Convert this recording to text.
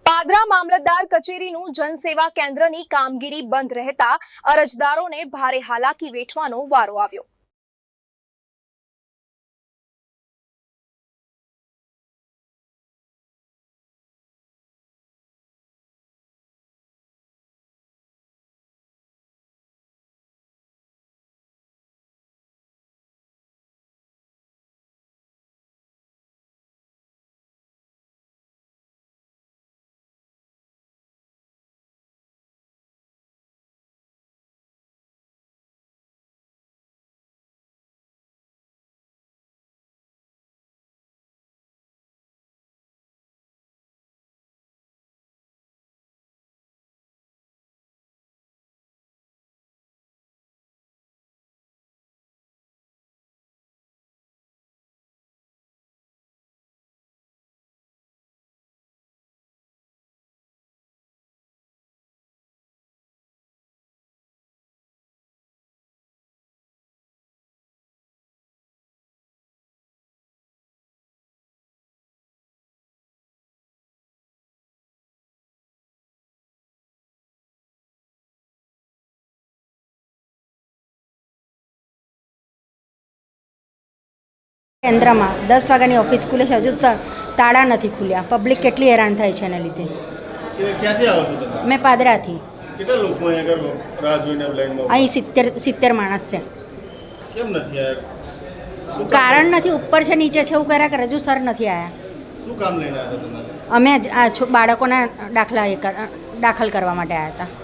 પાદરા મામલતદાર કચેરીનું જનસેવા કેન્દ્રની કામગીરી બંધ રહેતા અરજદારોને ભારે હાલાકી વેઠવાનો વારો આવ્યો। केन्द्र में 10 वाग्यानी ऑफिस खुले हजू ताड़ा नहीं खुल्या। पब्लिक केटली हैरान थाय छे एना लीधे। क्यांथी आવો છો તમે? मैं पादराथी। કેટલા લોકો અહીંયા આગળ રાહ જોઈને લાઈનમાં અહીં 70 માણસ છે। કેમ નથી આયા? શું કારણ નથી, ઉપર છે નીચે છે એવું કર્યા કરે, હજુ સર નથી આયા। શું કામ લઈને આવ્યા તમે? અમે બાળકોના દાખલ કરવા માટે આવ્યા હતા।